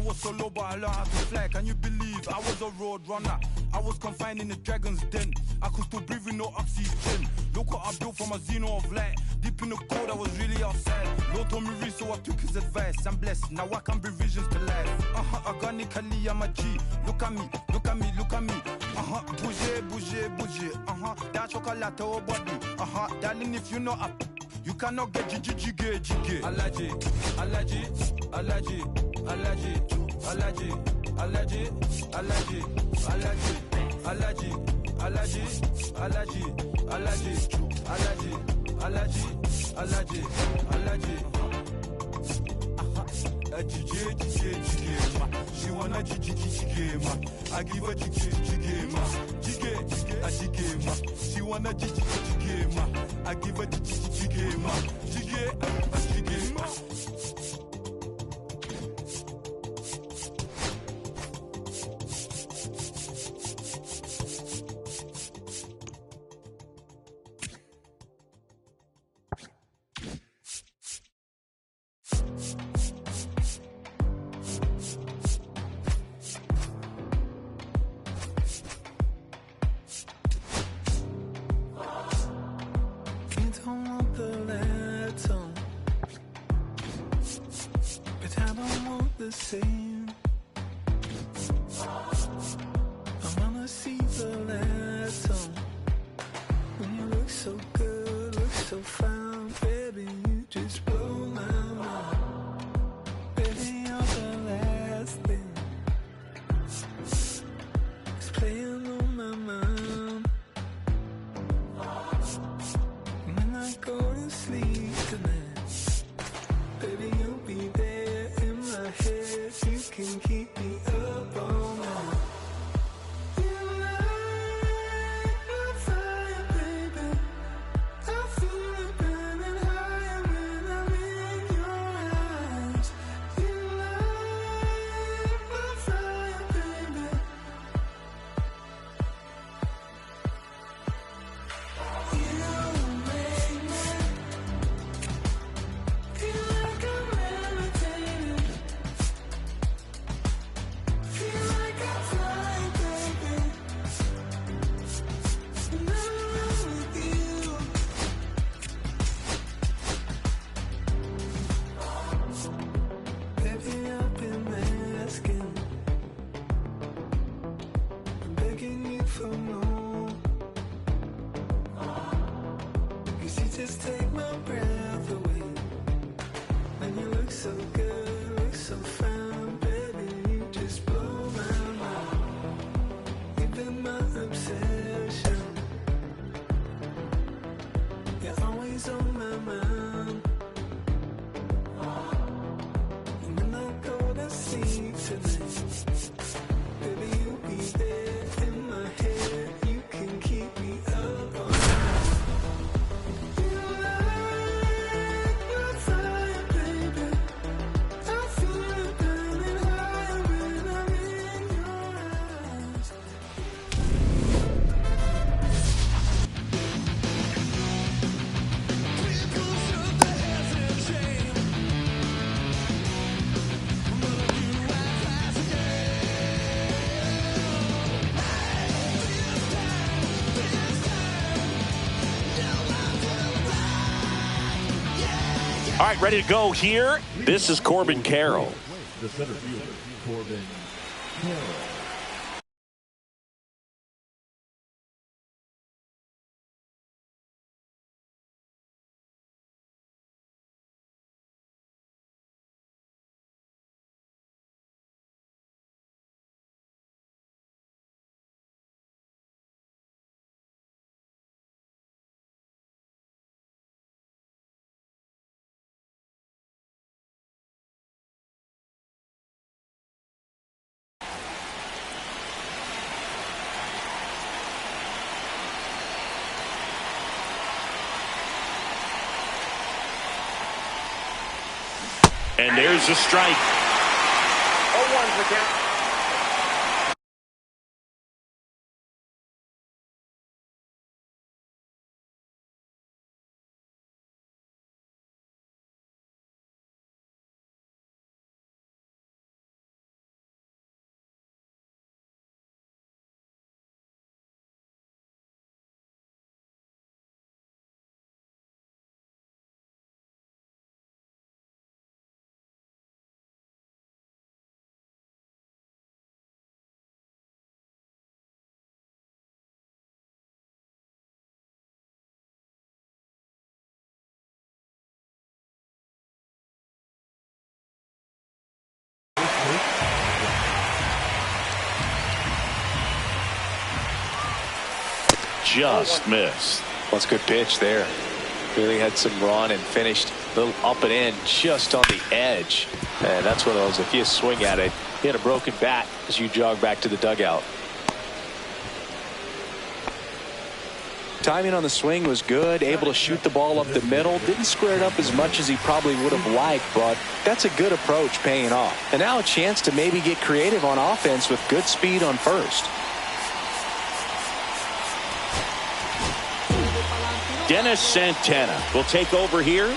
was so low, but I learned how to fly. Can you believe I was a road runner? I was confined in the dragon's den. I could still breathe with no oxygen. Look what I built from a xeno of light. Deep in the cold, I was really outside. Lord told me read, so I took his advice. I'm blessed, now I can bring visions to life. Organically, I'm a G. Look at me, look at me, look at me. Bouger, bouger, bouger. That chocolate or body. Darling, if you know up, you cannot get jiggy. Allergy, allergy, allergy, allergy, allergy, allergy, allergy, allergy, allergy, allergy, allergy, allergy, allergy, allergy, allergy, She wanna jiggy, I give her jiggy, She wanna jiggy, I give her jiggy. Same. I wanna see the letter. When you look so good, look so fine, baby, you just blow my mind. Baby, you're the last thing that's playing on my mind. When I go to sleep tonight, baby, you'll be there in my head. You can keep me up all night. You light my fire, baby. I feel it burning higher when I'm in your eyes. You light my fire, baby. You make me feel like I'm levitating. Feel like I'm flying, baby. When I'm with you. Baby, I've been asking, begging you for more. 'Cause you just take my breath away. And you look so good, look so fine, baby, you just blow my mind. You've been my obsession. You're always on my mind. And when I go to sleep tonight, baby, you'll be there in my head. You can keep me up all night. You light my fire, baby. I feel it burning higher when I'm in your eyes. All right, ready to go here. This is Corbin Carroll. The center fielder, Corbin Carroll. And there's a strike. 0-1's the count. just missed. That's a good pitch there. Really had some run and finished a little up and in just on the edge. And that's one of those, if you swing at it, you had a broken bat as you jog back to the dugout. Timing on the swing was good, able to shoot the ball up the middle. Didn't square it up as much as he probably would have liked, but that's a good approach paying off. And now a chance to maybe get creative on offense with good speed on first. Dennis Santana will take over here.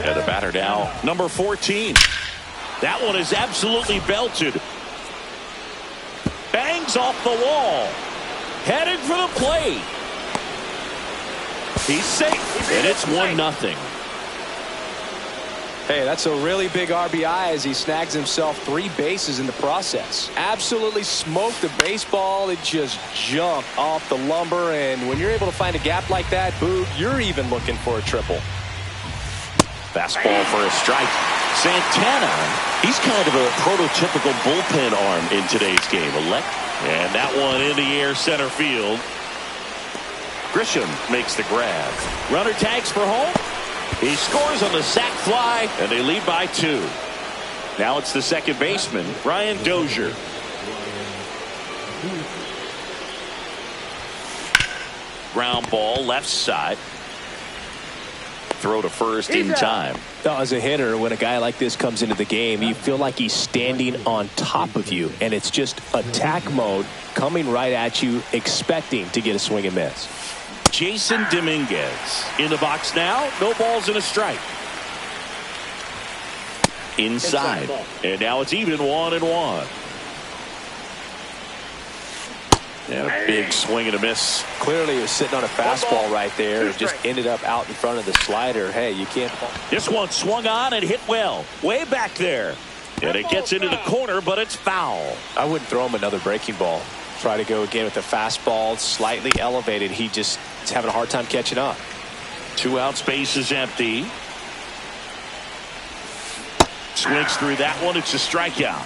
And the batter now, number 14. That one is absolutely belted. Bangs off the wall. Headed for the plate. He's safe. And it's 1-0. Hey, that's a really big RBI as he snags himself 3 bases in the process. Absolutely smoked the baseball. It just jumped off the lumber. And when you're able to find a gap like that, Boog, you're even looking for a triple. Fastball for a strike. Santana, he's kind of a prototypical bullpen arm in today's game. And that one in the air center field. Grisham makes the grab. Runner tags for home. He scores on the sac fly, and they lead by 2. Now it's the second baseman, Brian Dozier. Ground ball left side. Throw to first in time. As a hitter, when a guy like this comes into the game, you feel like he's standing on top of you, and it's just attack mode coming right at you, expecting to get a swing and miss. Jason Dominguez in the box now. No balls and a strike. Inside. And now it's even 1-1. And a big swing and a miss. Clearly he was sitting on a fastball right there. It just ended up out in front of the slider. Hey, you can't. This one swung on and hit well. Way back there. And it gets into the corner, but it's foul. I wouldn't throw him another breaking ball. Try to go again with the fastball, slightly elevated. He just is having a hard time catching up. 2 out, space is empty. Swings through that one. It's a strikeout.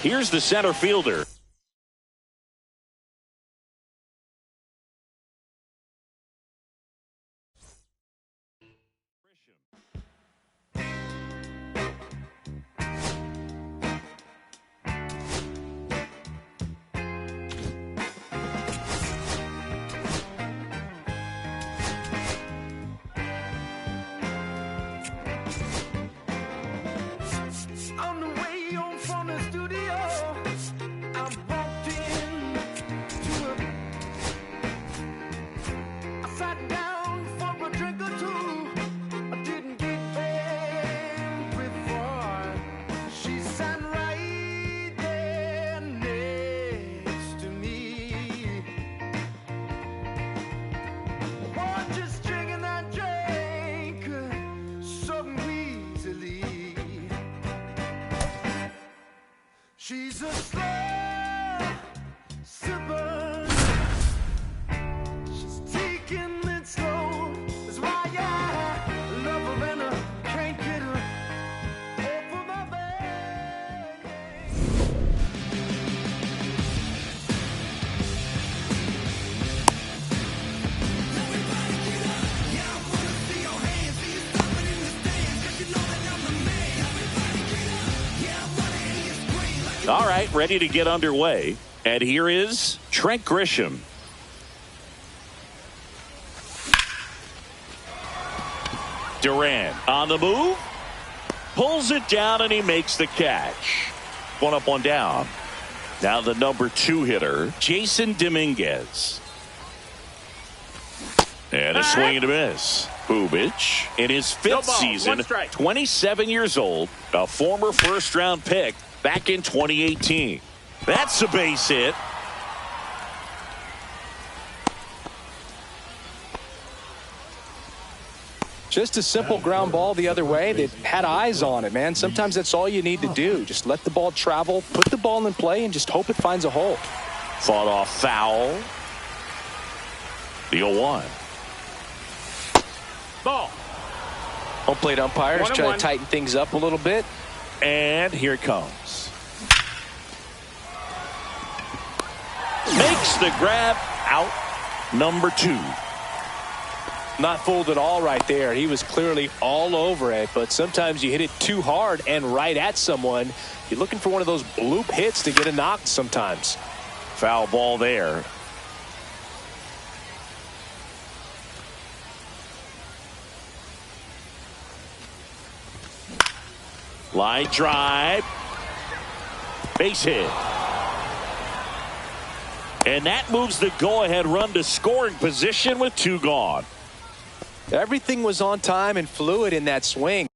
Here's the center fielder. On the way home from the studio, I walked in to I sat down for a drink or two. I didn't get there before she sat right there next to me. Oh, just drinking that drink so easily. She's a slow sipper. She's taking it slow. That's why I love her and I can't get her off of my bed. All right, ready to get underway. And here is Trent Grisham. Duran on the move. Pulls it down and he makes the catch. 1 up, 1 down. Now the number 2 hitter, Jason Dominguez. And a swing and a miss. Bubich in his 5th season, 27 years old, a former first-round pick back in 2018. That's a base hit. Just a simple ground ball the other way that had eyes on it, man. Sometimes that's all you need to do. Just let the ball travel, put the ball in play, and just hope it finds a hole. Fought off foul. The 0-1. Ball. Home plate umpires trying to tighten things up a little bit. And here it comes. Makes the grab, out number 2. Not fooled at all right there. He was clearly all over it, but sometimes you hit it too hard and right at someone. You're looking for one of those bloop hits to get a knock sometimes. Foul ball there. Line drive. Base hit. And that moves the go-ahead run to scoring position with 2 gone. Everything was on time and fluid in that swing.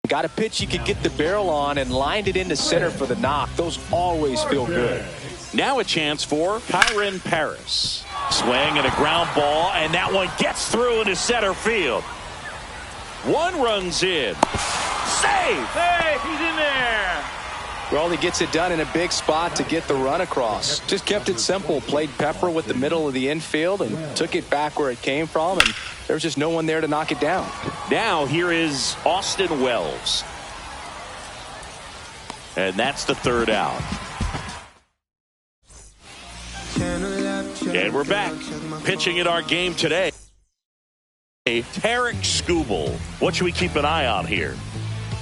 Got a pitch you could get the barrel on and lined it into center for the knock. Those always feel good. Now a chance for Kyron Paris. Swing and a ground ball, and that one gets through into center field. 1 runs in. Save! Hey, he's in there. Well, he gets it done in a big spot to get the run across. Just kept it simple. Played pepper with the middle of the infield and took it back where it came from, and there was just no one there to knock it down. Now here is Austin Wells. And that's the 3rd out. And we're back. Pitching in our game today, Tarek Skubal. What should we keep an eye on here?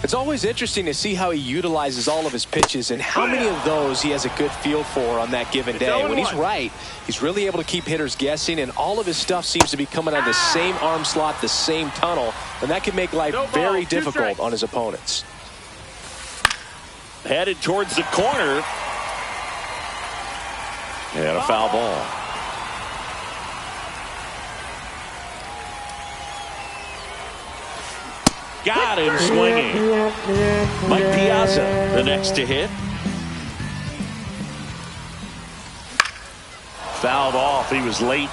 It's always interesting to see how he utilizes all of his pitches and how many of those he has a good feel for on that given day. When he's right, he's really able to keep hitters guessing, and all of his stuff seems to be coming out of the same arm slot, the same tunnel, and that can make life very difficult on his opponents. Headed towards the corner. And a foul ball. Got him swinging. Mike Piazza, the next to hit. Fouled off. He was late.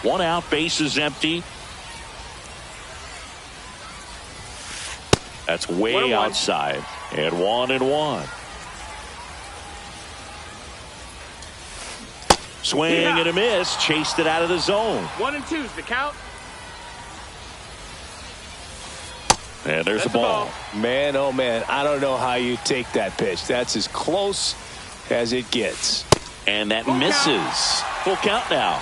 1 out, bases empty. That's way outside. And 1-1. Swing and a miss. Chased it out of the zone. 1-2's the count. And there's the ball. Man, oh man, I don't know how you take that pitch. That's as close as it gets. And that misses. Full count now.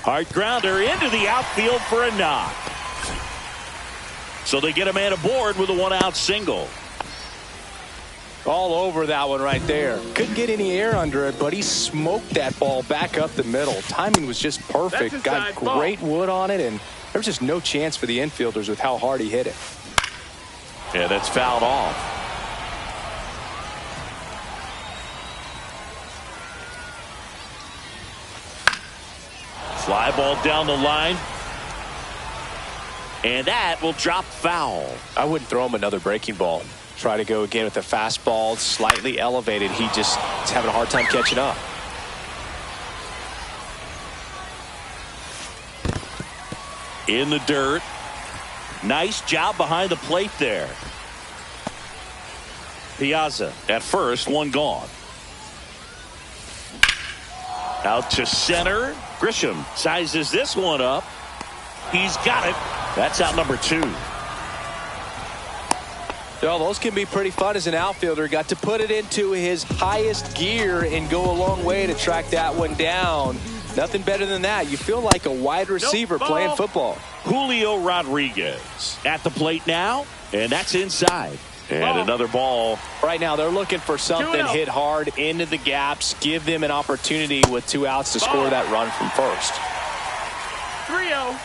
Hard grounder into the outfield for a knock. So they get a man aboard with a 1-out single. All over that one right there. Couldn't get any air under it, but he smoked that ball back up the middle. Timing was just perfect. Got great wood on it, and there was just no chance for the infielders with how hard he hit it. Yeah, that's fouled off. Fly ball down the line. And that will drop foul. I wouldn't throw him another breaking ball. Try to go again with the fastball, slightly elevated. He just is having a hard time catching up. In the dirt. Nice job behind the plate there. Piazza at first, 1 gone. Out to center. Grisham sizes this one up. He's got it. That's out number 2. Well, those can be pretty fun as an outfielder. Got to put it into his highest gear and go a long way to track that one down. Nothing better than that. You feel like a wide receiver playing football. Julio Rodriguez at the plate now, and that's inside. And another ball. Right now, they're looking for something hit hard into the gaps, give them an opportunity with 2 outs to score that run from first. 3-0.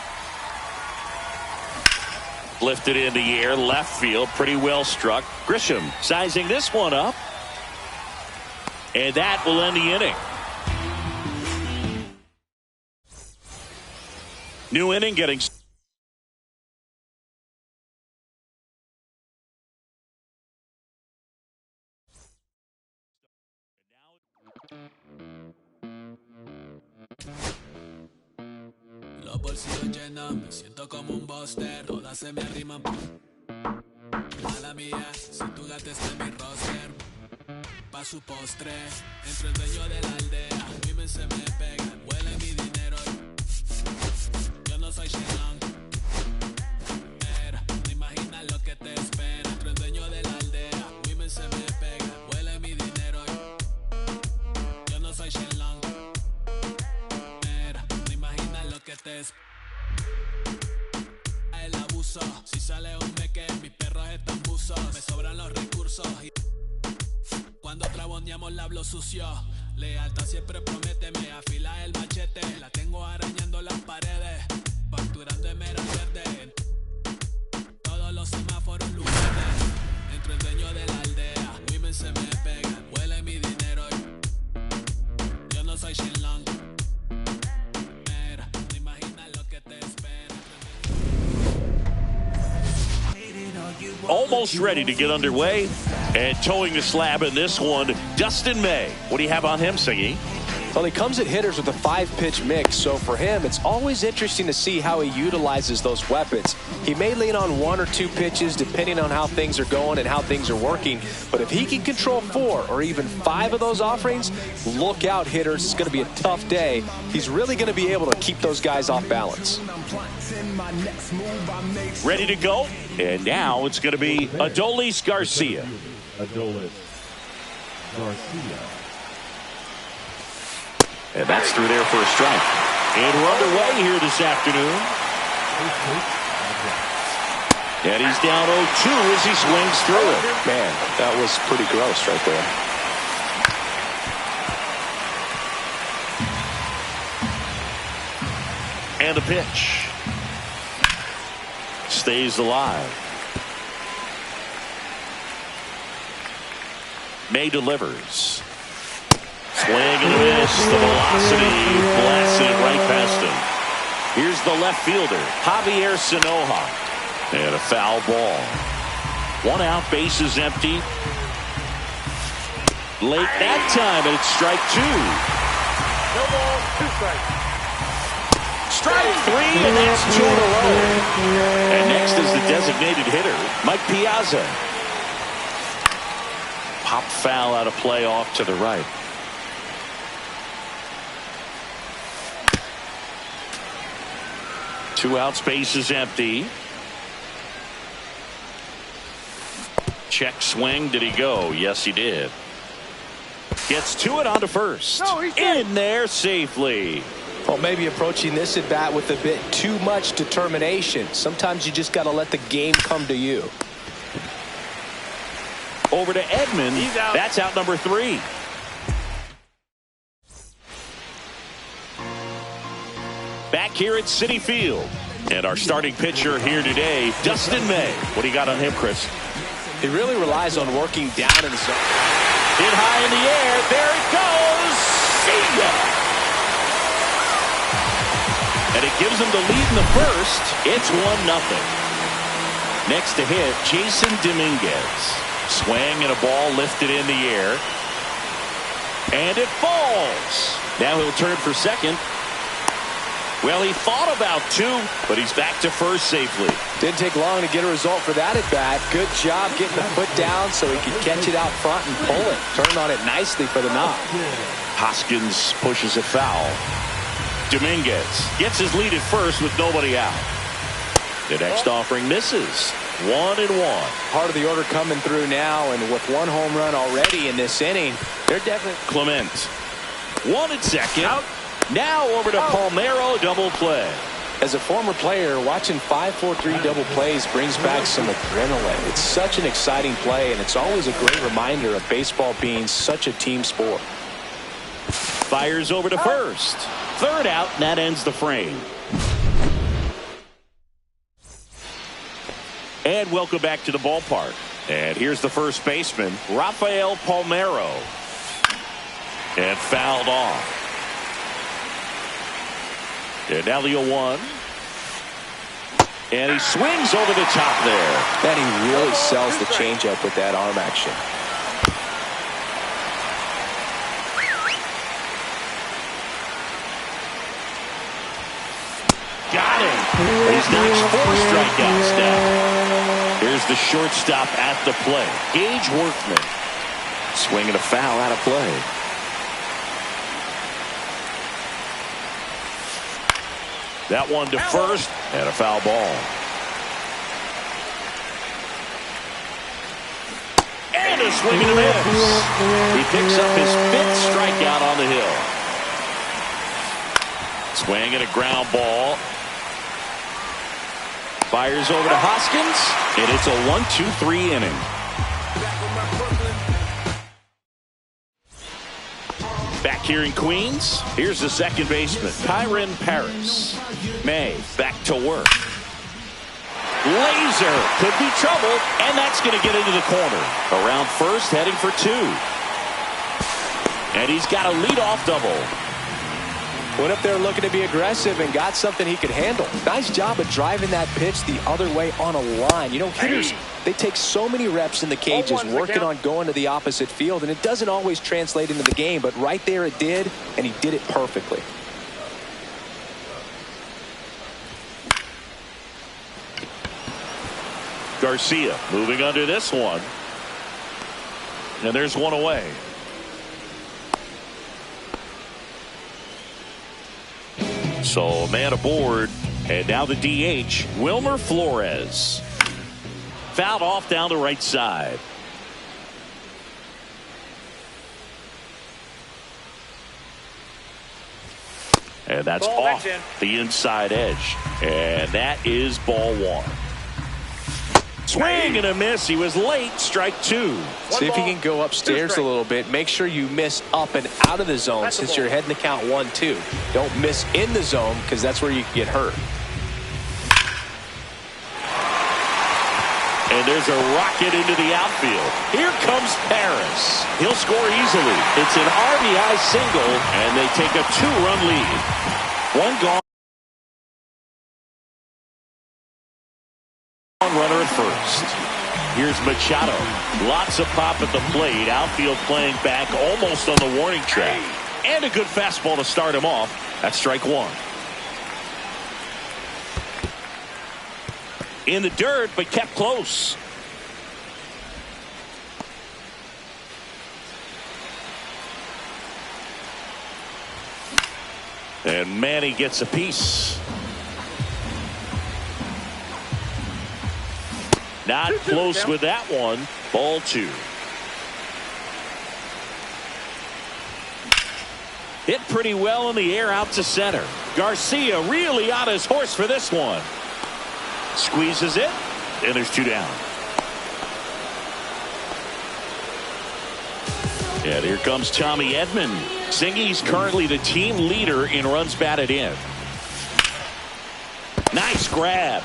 Lifted in the air, left field, pretty well struck. Grisham sizing this one up. And that will end the inning. New inning getting. Los bolsillos llenos, me siento como un buster. Todas se me arriman. Mala mía, si tu gata está en mi roster. pa' su postre. Entre el dueño de la aldea, women se me pegan, huele mi dinero. Yo no soy Shenlong. Mira, no imaginas lo que te espera. Entre el dueño de la aldea, women se me pegan, huele mi dinero. Yo no soy Shenlong. Mira, no imaginas lo que te espera. El abuso, si sale un meque, mis perros están buzos. Me sobran los recursos y cuando traboneamos la hablo sucio. Lealtad siempre promete, me afila el machete. La tengo arañando las paredes, facturando en mera verde. Todos los semáforos lugares. Entre el dueño de la aldea, women se me pegan, huele mi dinero. Yo no soy Shenlong. Mira, no imaginas lo que te espera. Almost ready to get underway and towing the slab in this one, Dustin May. What do you have on him, Siggy? Well, he comes at hitters with a 5-pitch mix, so for him, it's always interesting to see how he utilizes those weapons. He may lean on 1 or 2 pitches depending on how things are going and how things are working, but if he can control 4 or even 5 of those offerings, look out, hitters. It's going to be a tough day. He's really going to be able to keep those guys off balance. Ready to go? And now it's going to be Adolis Garcia. Adolis Garcia. And that's through there for a strike. And we're underway here this afternoon. And he's down 0-2 as he swings through it. Man, that was pretty gross right there. And a pitch. Stays alive. May delivers. Swing and a miss. The velocity blasted it right past him. Here's the left fielder, Javier Sinoja. And a foul ball. 1 out, bases empty. Late that time, and it's strike 2. No ball, 2 strikes. Strike 3, and that's 2 in a row. And next is the designated hitter, Mike Piazza. Pop foul out of play off to the right. Two outs, bases empty. Check swing. Did he go? Yes, he did. Gets to it onto first. No, he's in there safely. Well, maybe approaching this at bat with a bit too much determination. Sometimes you just got to let the game come to you. Over to Edman. He's out. That's out number 3. Back here at Citi Field. And our starting pitcher here today, Dustin May. What do you got on him, Chris? He really relies on working down in the zone. Hit high in the air. There it goes. See ya. And it gives him the lead in the first. It's 1-0. Next to hit, Jason Dominguez. Swing and a ball lifted in the air. And it falls. Now he'll turn for second. Well, he thought about 2, but he's back to first safely. Didn't take long to get a result for that at bat. Good job getting the foot down so he could catch it out front and pull it. Turned on it nicely for the knock. Hoskins pushes it foul. Dominguez gets his lead at first with nobody out. The next offering misses. 1-1. Part of the order coming through now, and with 1 home run already in this inning, they're definitely... Clement. 1 at second. Out. Now over to Palmeiro, double play. As a former player, watching 5-4-3 double plays brings back some adrenaline. It's such an exciting play, and it's always a great reminder of baseball being such a team sport. Fires over to first. 3rd out, and that ends the frame. And welcome back to the ballpark. And here's the first baseman, Rafael Palmeiro. And fouled off. And now the 0-1. And he swings over the top there. And he really sells the changeup with that arm action. Got him. He's notched 4 strikeouts now. Here's the shortstop at the plate, Gage Workman. Swing and a foul out of play. That one to first, and a foul ball. And a swing and a miss. He picks up his 5th strikeout on the hill. Swing and a ground ball. Fires over to Hoskins, and it's a 1-2-3 inning. Back here in Queens, here's the second baseman, Kyron Paris. May back to work. Laser could be trouble, and that's going to get into the corner. Around first, heading for 2. And he's got a leadoff double. Went up there looking to be aggressive and got something he could handle. Nice job of driving that pitch the other way on a line. You know, hitters, they take so many reps in the cages working on going to the opposite field, and it doesn't always translate into the game, but right there it did, and he did it perfectly. Garcia moving under this one. And there's one away. So man aboard, and now the DH, Wilmer Flores. Fouled off down the right side. And that's off the inside edge. And that is ball 1. Swing and a miss. He was late. Strike 2. See if you can go upstairs a little bit. Make sure you miss up and out of the zone since you're heading to count 1-2. Don't miss in the zone because that's where you can get hurt. And there's a rocket into the outfield. Here comes Paris. He'll score easily. It's an RBI single, and they take a 2-run lead. One gone. Runner at first. Here's Machado. Lots of pop at the plate. Outfield playing back almost on the warning track. And a good fastball to start him off. That's strike 1. In the dirt, but kept close. And Manny gets a piece. Not close with that one. Ball 2. Hit pretty well in the air out to center. Garcia really on his horse for this one. Squeezes it, and there's 2 down. And here comes Tommy Edman. Singy's currently the team leader in runs batted in. Nice grab.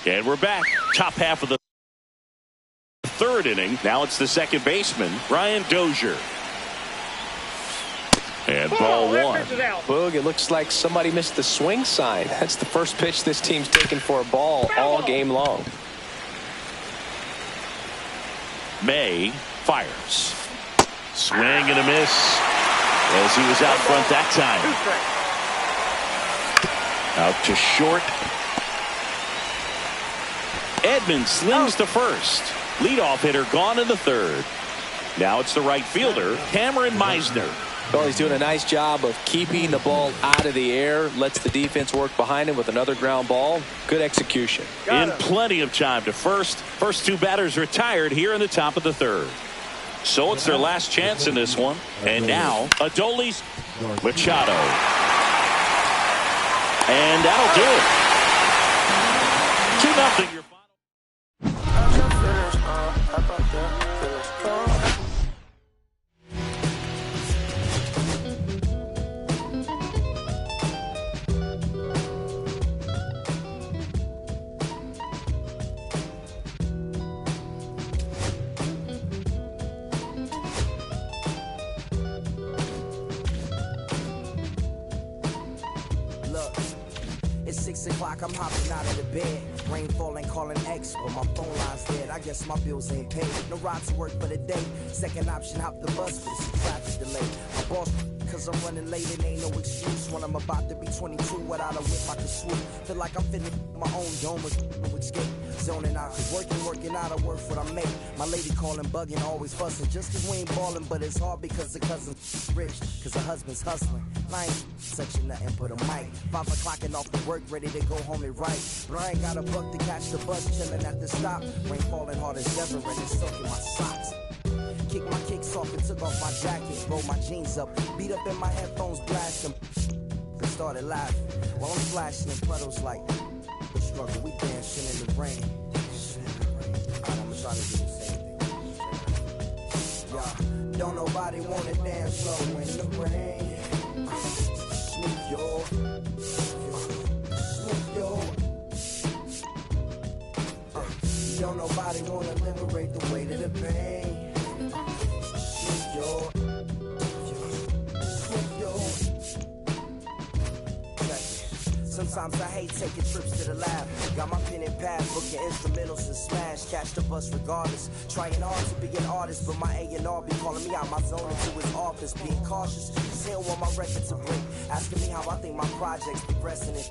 And we're back. Top half of the 3rd inning. Now it's the second baseman, Brian Dozier. And ball 1. Boog, it looks like somebody missed the swing sign. That's the first pitch this team's taken for a ball all game long. May fires. Swing and a miss as he was out front that time. Out to short. Edmonds slings to first. Leadoff hitter gone in the 3rd. Now it's the right fielder, Cameron Meisner. Well, he's doing a nice job of keeping the ball out of the air. Lets the defense work behind him with another ground ball. Good execution. In plenty of time to first. First 2 batters retired here in the top of the 3rd. So it's their last chance in this one. And now Adolis Machado. And that'll do it. 2-0 your final. It's 6 o'clock, I'm hopping out of the bed. Rain falling, calling X, but my phone line's dead. I guess my bills ain't paid. No ride to work for the day. Second option, hop the bus, but it's a traffic delay. My boss cause I'm running late and ain't no excuse. When I'm about to be 22 without a whip I can swoop. Feel like I'm fitting my own dome with no escape. Zoning out, working out, I work what I make. My lady calling, bugging, always fussing. Just cause we ain't ballin', but it's hard because the cousin's rich. Cause the husband's hustling. I ain't such nothing but a mic. 5 o'clock and off the work, ready to go home and write. But I ain't got a buck to catch the bus, chillin' at the stop. Rain falling hard as ever and it's soaking my socks. Kicked my kicks off and took off my jacket. Rolled my jeans up, beat up in my headphones, blasting. They started laughing while I'm splashing in puddles like the struggle. We dancing in the rain. I'ma try to do the same thing. Yeah, don't nobody wanna dance slow in the rain. Smooth yo, smooth yo. Don't nobody wanna liberate the weight of the pain. Smooth yo, smooth yo. Sometimes I hate taking trips to the lab. Got my pen and pad, booking instrumentals and smash. Catch the bus regardless. Trying hard to be an artist, but my A&R be calling me out my zone into his office. Being cautious, cause he don't want my record to break. Asking me how I think my project's progressing it.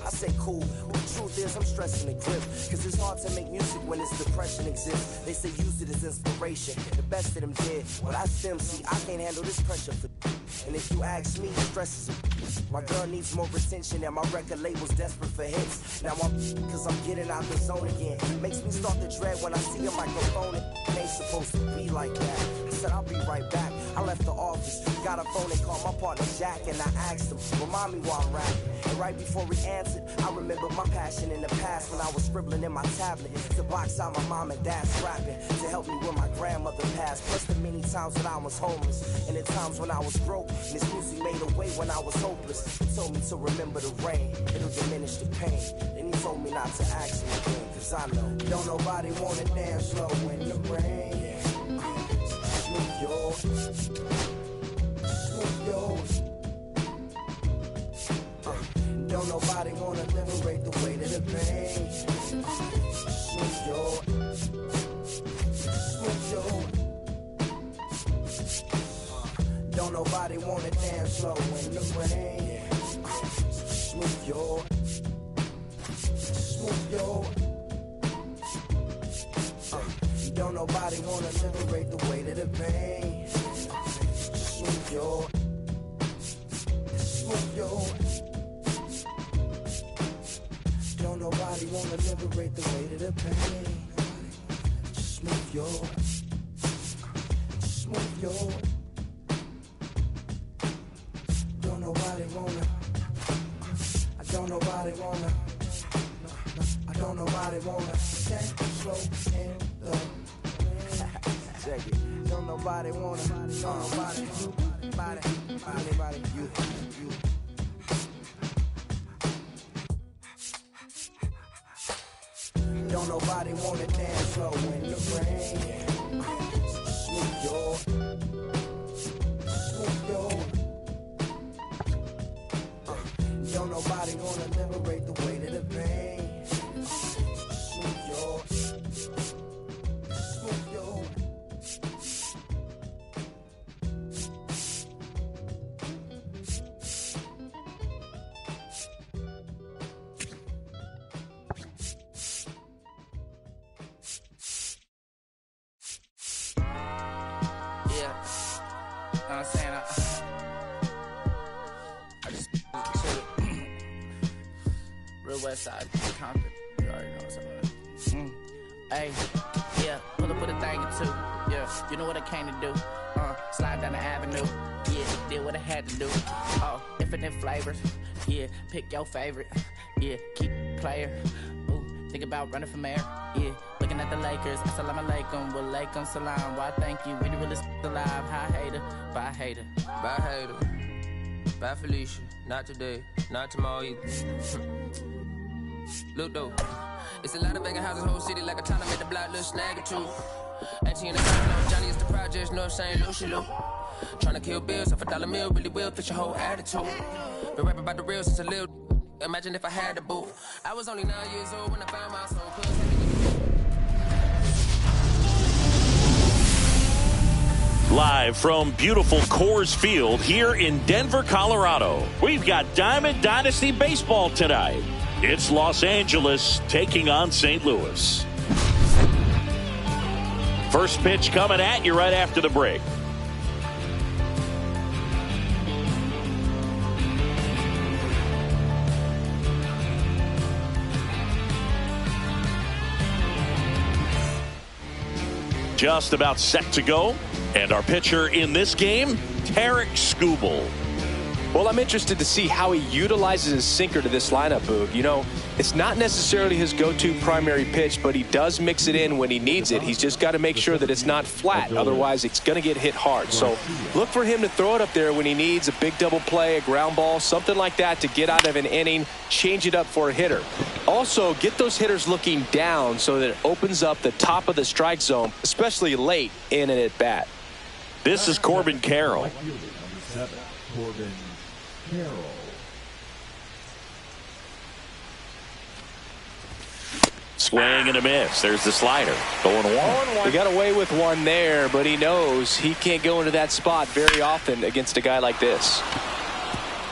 I say cool, but the truth is I'm stressing the grip. Cause it's hard to make music when this depression exists. They say use it as inspiration. The best of them did. Well, that's them, see, I can't handle this pressure for. And if you ask me, stress is a. My girl needs more attention and my record label's desperate for hits. Now I'm cause I'm getting out the zone again. Makes me start to dread when I see a microphone. It ain't supposed to be like that. I said I'll be right back. I left the office, got a phone and called my partner Jack, and I asked him, remind me while I'm rapping. And right before he answered, I remembered my passion in the past when I was scribbling in my tablet to box out my mom and dad's rapping to help me when my grandmother passed. Plus the many times when I was homeless and the times when I was broke. And this music made a way when I was hopeless. He told me to remember the rain, it'll diminish the pain. Then he told me not to ask me again, cause I know don't nobody wanna dance slow in the rain. Smooth yo, smooth yo. Don't nobody wanna liberate the weight of the pain. Smooth yo, smooth yo. Don't nobody wanna dance slow in the rain. Smooth yo, smooth yo. Don't nobody wanna liberate the weight of the pain. Smooth yo, smooth yo. Don't nobody wanna liberate the weight of the pain. Smooth yo, smooth yo. Don't nobody wanna. I don't nobody wanna. I don't nobody wanna dance slow in the check it. Don't nobody wanna. Nobody. Anybody. You. Don't nobody wanna dance slow in the rain. Smooth yo, smooth yo. Don't nobody wanna liberate the weight of the pain. Smooth yo, smooth yo. I'm saying I just real west side Compton. You already know what's up. Hey, yeah, pull up with a thing or two. Yeah, you know what I came to do. Slide down the avenue. Yeah, did what I had to do. Oh, infinite flavors. Yeah, pick your favorite. Yeah, keep player. Ooh, think about running for mayor. Yeah, looking at the Lakers. Assalamu alaikum, wa alaikum salam. Why thank you, we the realest alive. Hi hater, bye hater. Bye hater, bye Felicia. Not today, not tomorrow either. Look though, it's a lot of vacant houses, whole city like a tournament, the block, little snag or two. 18 in the car, Johnny is the projects, North St. Lucia. Tryna kill bills, off $1 meal, really will fit your whole attitude. Been rapping about the real since a little. Imagine if I had the boot. I was only 9 years old when I found my soul. Live Live from beautiful Coors Field here in Denver, Colorado. We've got Diamond Dynasty Baseball tonight. It's Los Angeles taking on St. Louis. First pitch coming at you right after the break. Just about set to go. And our pitcher in this game, Tarik Skubal. Well, I'm interested to see how he utilizes his sinker to this lineup, Boog. You know, it's not necessarily his go-to primary pitch, but he does mix it in when he needs it. He's just got to make sure that it's not flat. Otherwise, it's going to get hit hard. So look for him to throw it up there when he needs a big double play, a ground ball, something like that to get out of an inning, change it up for a hitter. Also, get those hitters looking down so that it opens up the top of the strike zone, especially late in an at-bat. This is Corbin Carroll. Corbin Carroll. Swing and a miss. There's the slider. Going one. He got away with one there, but he knows he can't go into that spot very often against a guy like this.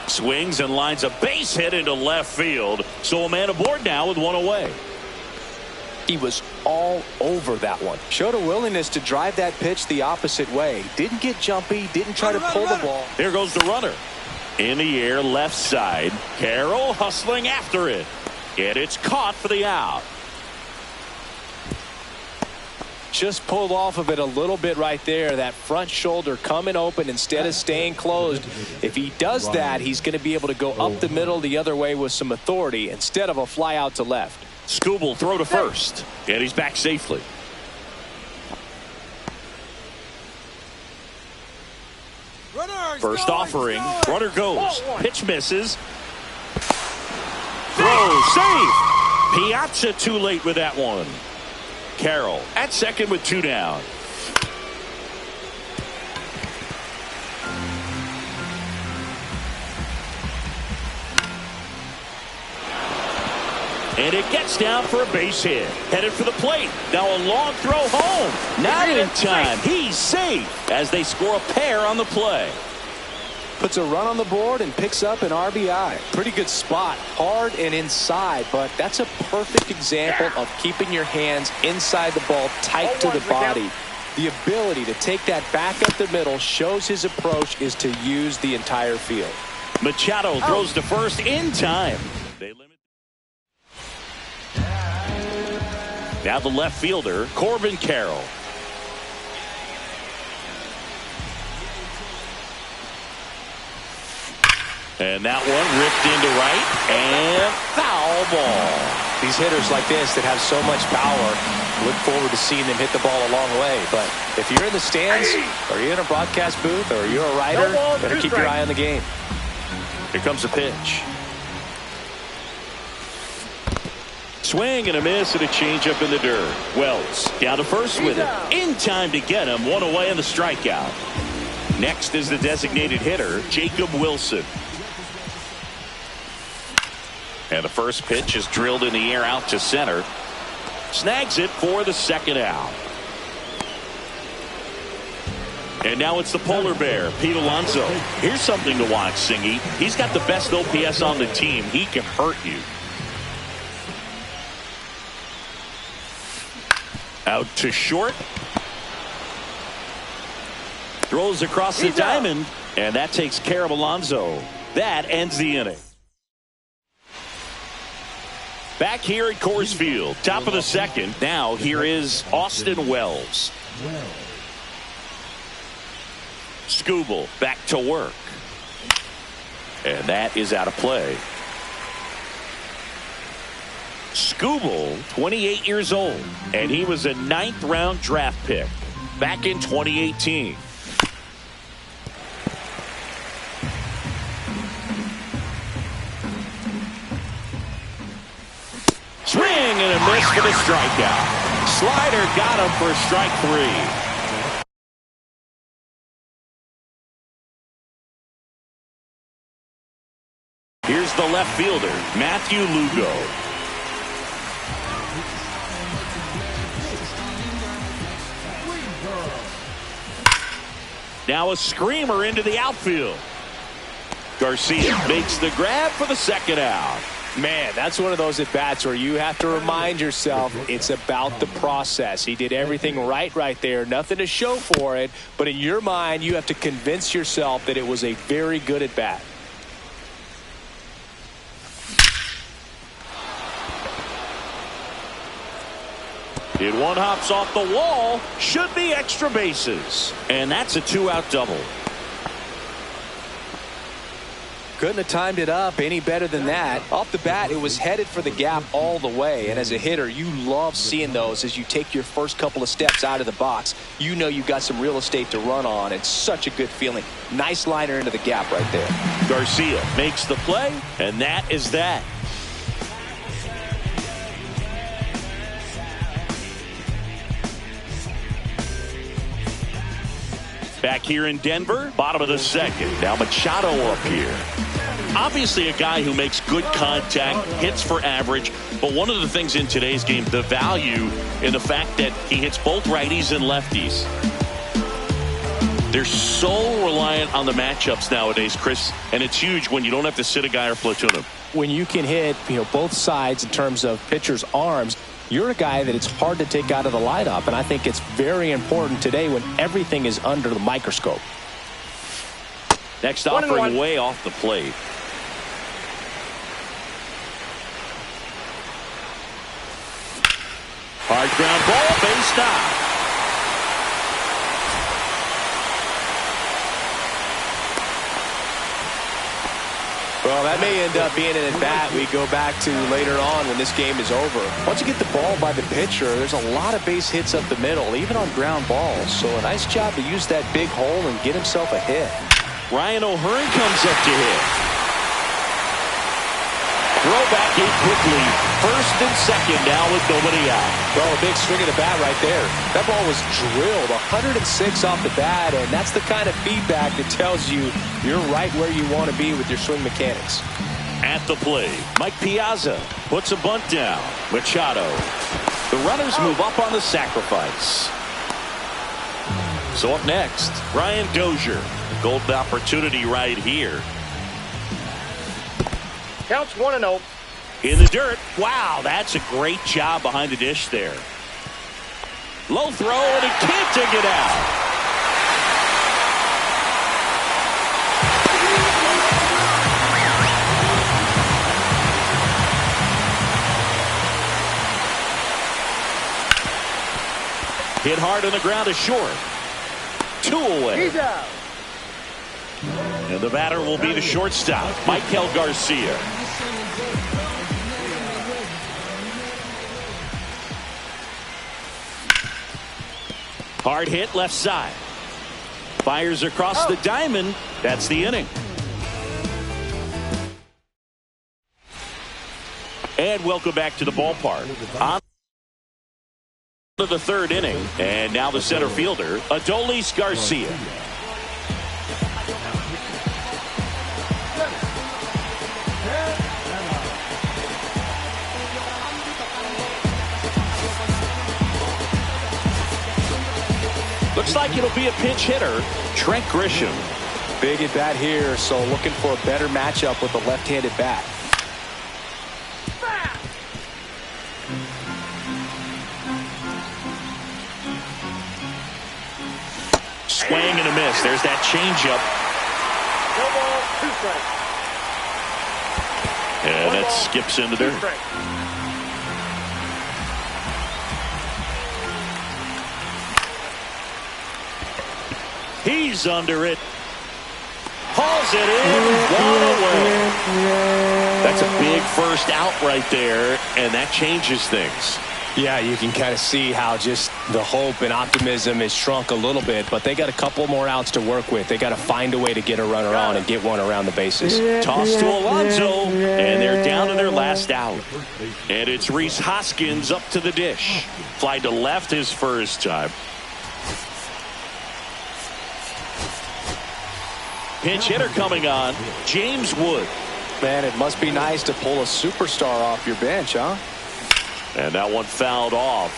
Swings and lines a base hit into left field. So a man aboard now with one away. He was all over that one. Showed a willingness to drive that pitch the opposite way. Didn't get jumpy. Didn't try to pull the ball. Here goes the runner. In the air, left side. Carroll hustling after it. And it's caught for the out. Just pulled off of it a little bit right there. That front shoulder coming open instead of staying closed. If he does that, he's going to be able to go up the middle the other way with some authority instead of a fly out to left. Skubal throw to first. And he's back safely. First offering. Runner goes. Pitch misses. Throw safe. Piazza too late with that one. Carroll at second with two down. And it gets down for a base hit. Headed for the plate. Now a long throw home. Not in time. He's safe as they score a pair on the play. Puts a run on the board and picks up an RBI. Pretty good spot. Hard and inside, but that's a perfect example of keeping your hands inside the ball, tight to the body. The ability to take that back up the middle shows his approach is to use the entire field. Machado throws to first in time. They limit. Now the left fielder, Corbin Carroll. And that one ripped into right and foul ball. These hitters like this that have so much power, look forward to seeing them hit the ball a long way. But if you're in the stands or you're in a broadcast booth or you're a writer, better keep your eye on the game. Here comes the pitch. Swing and a miss and a changeup in the dirt. Wells down to first with it. In time to get him. One away on the strikeout. Next is the designated hitter, Jacob Wilson. And the first pitch is drilled in the air out to center. Snags it for the second out. And now it's the polar bear, Pete Alonso. Here's something to watch, Singy. He's got the best OPS on the team. He can hurt you. Out to short. Throws across the diamond. And that takes care of Alonso. That ends the inning. Back here at Coors Field, top of the second. Now here is Austin Wells. Skubal back to work. And that is out of play. Skubal, 28 years old, and he was a 9th round draft pick back in 2018. Swing and a miss for the strikeout. Slider got him for strike 3. Here's the left fielder, Matthew Lugo. Now a screamer into the outfield. Garcia makes the grab for the second out. Man, that's one of those at-bats where you have to remind yourself it's about the process. He did everything right there. Nothing to show for it. But in your mind, you have to convince yourself that it was a very good at-bat. Hit one, hops off the wall. Should be extra bases. And that's a 2-out double. Couldn't have timed it up any better than that. Off the bat, it was headed for the gap all the way. And as a hitter, you love seeing those as you take your first couple of steps out of the box. You know you've got some real estate to run on. It's such a good feeling. Nice liner into the gap right there. Garcia makes the play, and that is that. Back here in Denver, bottom of the second. Now Machado up here. Obviously a guy who makes good contact, hits for average, but one of the things in today's game, the value in the fact that he hits both righties and lefties. They're so reliant on the matchups nowadays, Chris, and it's huge when you don't have to sit a guy or platoon him. When you can hit, both sides in terms of pitchers' arms, you're a guy that it's hard to take out of the lineup, and I think it's very important today when everything is under the microscope. Next offering way off the plate. Hard ground ball, base knock. Well, that may end up being an at-bat we go back to later on when this game is over. Once you get the ball by the pitcher, there's a lot of base hits up the middle, even on ground balls. So a nice job to use that big hole and get himself a hit. Ryan O'Hearn comes up to hit. Throw back in quickly. First and second now with nobody out. Oh, a big swing of the bat right there. That ball was drilled 106 off the bat, and that's the kind of feedback that tells you you're right where you want to be with your swing mechanics. At the plate, Mike Piazza puts a bunt down. Machado. The runners move up on the sacrifice. So up next, Brian Dozier. Golden opportunity right here. Counts 1-0. In the dirt. Wow, that's a great job behind the dish there. Low throw, and he can't dig it out. Hit hard on the ground is short. 2 away. He's out. And the batter will be the shortstop, Michael Garcia. Hard hit left side. Fires across the diamond. That's the inning. And welcome back to the ballpark. On to the third inning. And now the center fielder, Adolis Garcia. Looks like it'll be a pinch hitter, Trent Grisham. Big at bat here, so looking for a better matchup with the left-handed bat. Swing and a miss. There's that changeup. No ball, 2 strikes. And that skips into dirt. He's under it. Hauls it in. One away. That's a big first out right there, and that changes things. Yeah, you can kind of see how just the hope and optimism is shrunk a little bit, but they got a couple more outs to work with. They got to find a way to get a runner on and get one around the bases. Toss to Alonso, and they're down to their last out. And it's Rhys Hoskins up to the dish. Fly to left his first time. Pinch hitter coming on, James Wood. Man, it must be nice to pull a superstar off your bench, huh? And that one fouled off.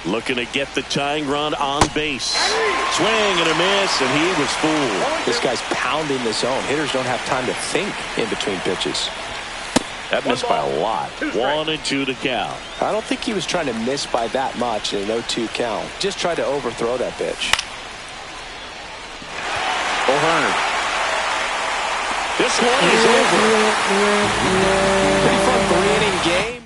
Looking to get the tying run on base. Swing and a miss, and he was fooled. This guy's pounding the zone. Hitters don't have time to think in between pitches. That missed by a lot. 1-2 to count. I don't think he was trying to miss by that much in an 0-2 count. Just tried to overthrow that pitch. O'Hearn. This one is over. Pretty fun 3-inning game.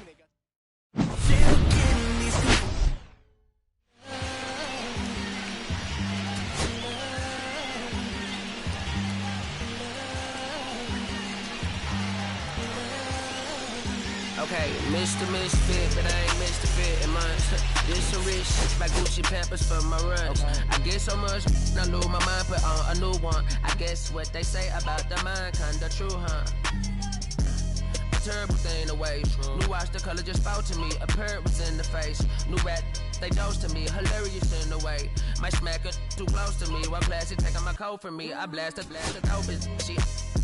Okay, Mr. Misfit, but I ain't Mr. Fit in mine. This some rich shit like Gucci Pampers for my runs. I get so much, I lose my mind, put on a new one. I guess what they say about the mind, kinda true, huh? A terrible thing to waste. New watch, the color just spoke to me. A parrot was in the face. New rat, they dose to me. Hilarious in the way. My smacker too close to me. While classic taking my coat from me. I blasted dope is she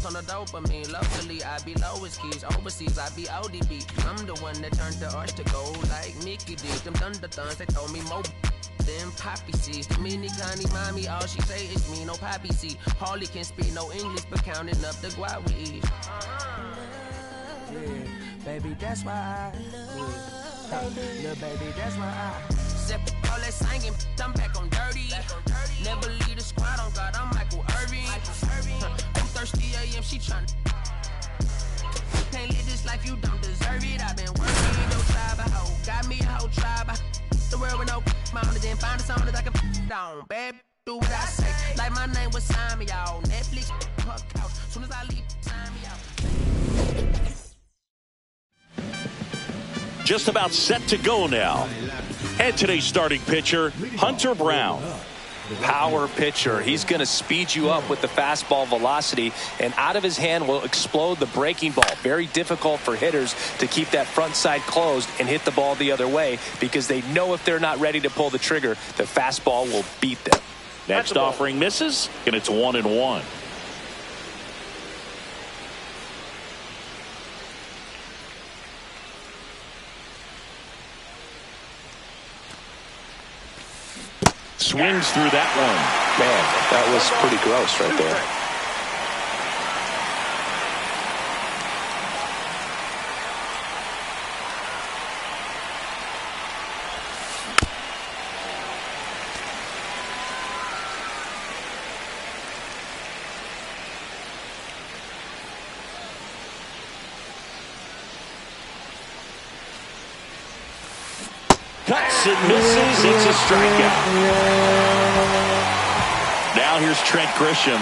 on the dopamine. Locally, I be lowest keys. Overseas, I be ODB. I'm the one that turned the arch to gold like Mickey did. Them thunder thuns, they told me more than poppy seeds. The mini Connie mommy, all she say is me, no poppy seed. Harley can speak no English, but counting up the guap with ease. Yeah, baby, that's why I little baby, that's why I Sip all that singing, I'm back on dirty. Never leave the squad on God, I'm Michael Irving. I'm thirsty AM, she tryna. Can't live this life, you don't deserve it. I've been working in your tribe, a hoe. Got me a whole tribe. The world with no mama, then find a song that I can down. Babe, do what I say. Like my name was Simon, y'all. Netflix, her couch. Soon as I leave, sign me out. Just about set to go now. And today's starting pitcher, Hunter Brown. Power pitcher. He's going to speed you up with the fastball velocity, and out of his hand will explode the breaking ball. Very difficult for hitters to keep that front side closed and hit the ball the other way, because they know if they're not ready to pull the trigger, the fastball will beat them. Next offering misses, and it's 1-1. Swings through that one. Man, that was pretty gross right there. Cuts and misses. It's a strikeout. Now here's Trent Grisham.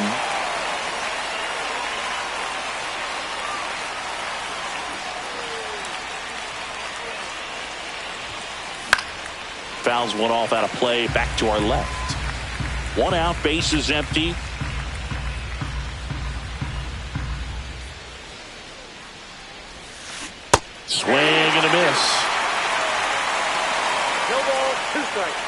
Fouls one off out of play. Back to our left. One out. Base is empty. Swing and a miss. No ball, 2 strikes.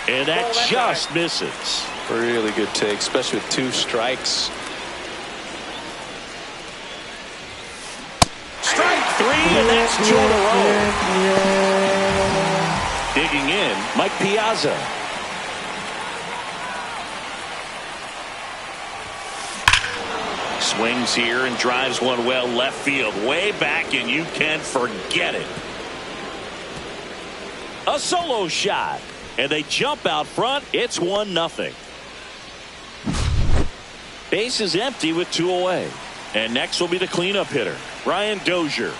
And that just misses. Really good take, especially with 2 strikes. Strike 3, and that's 2 in a row. Digging in, Mike Piazza. Swings here and drives one well left field. Way back, and you can forget it. A solo shot. And they jump out front. It's 1-0. Base is empty with 2 away. And next will be the cleanup hitter, Ryan Dozier.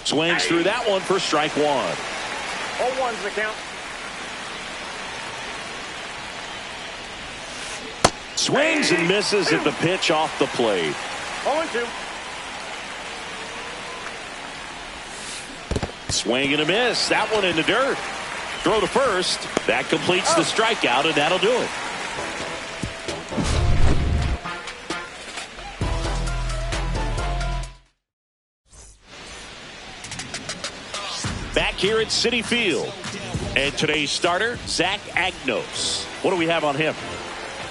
Swings through that one for strike 1. 0-1's the count. Swings and misses at the pitch off the plate. 0-2. Swing and a miss. That one in the dirt. Throw to first. That completes the strikeout, and that'll do it. Back here at Citi Field. And today's starter, Zach Agnos. What do we have on him?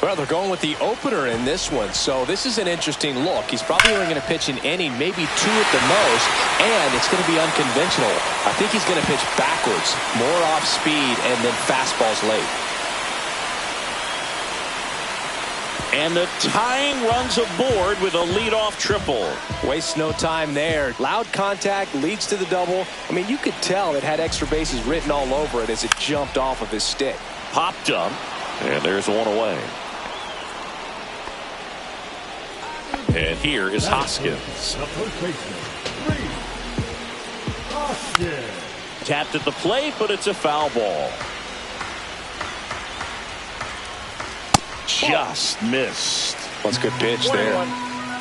Well, they're going with the opener in this one, so this is an interesting look. He's probably only going to pitch an inning, maybe 2 at the most, and it's going to be unconventional. I think he's going to pitch backwards, more off speed, and then fastballs late. And the tying runs aboard with a leadoff triple. Wastes no time there. Loud contact leads to the double. I mean, you could tell it had extra bases written all over it as it jumped off of his stick. Popped up, and there's one away. And here is Hoskins. Tapped at the plate, but it's a foul ball. Just missed. That's a good pitch there.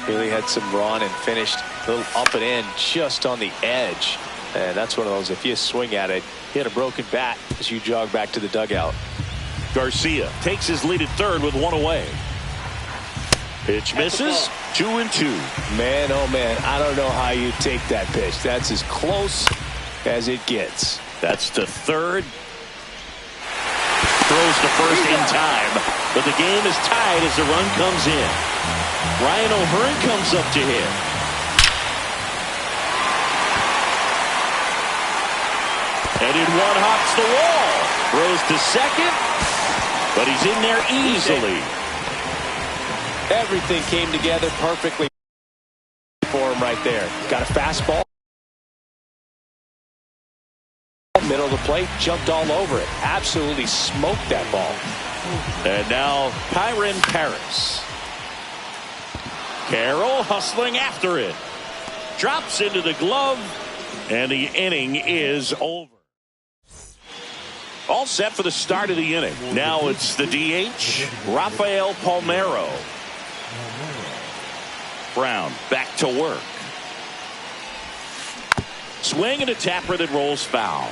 Really had some run and finished a little up and in just on the edge. And that's one of those, if you swing at it, hit a broken bat as you jog back to the dugout. Garcia takes his lead at third with one away. Pitch misses. 2-2. Man, oh man, I don't know how you take that pitch. That's as close as it gets. That's to third. Throws to first in time, but the game is tied as the run comes in. Ryan O'Hearn comes up to hit. And in one hops the wall. Throws to second, but he's in there easily. Everything came together perfectly for him right there. Got a fastball. Middle of the plate, jumped all over it. Absolutely smoked that ball. And now Kyren Paris. Carroll hustling after it. Drops into the glove, and the inning is over. All set for the start of the inning. Now it's the DH, Rafael Palmeiro. Brown back to work. Swing and a tapper that rolls foul.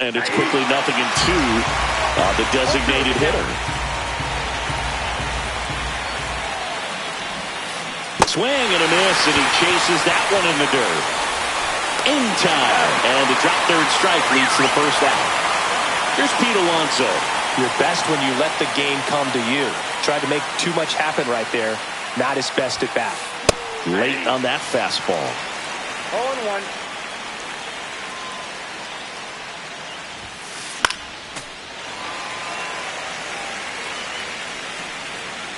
And it's quickly 0-2 the designated hitter. Swing and a miss, and he chases that one in the dirt. In time, and the drop third strike leads to the first out. Here's Pete Alonso. You're best when you let the game come to you. Tried to make too much happen right there. Not his best at bat. Late on that fastball. 0-1.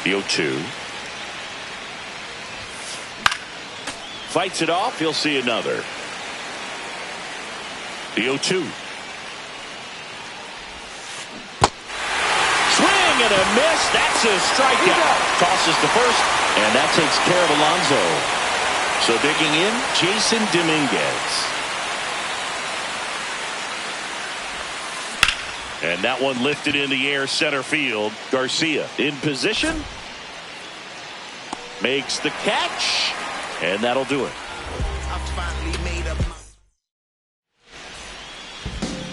The 0-2. Fights it off. He'll see another. The 0-2. Swing and a miss. That's a strikeout. Tosses to first, and that takes care of Alonso. So digging in, Jason Dominguez. And that one lifted in the air center field. Garcia in position. Makes the catch. And that'll do it.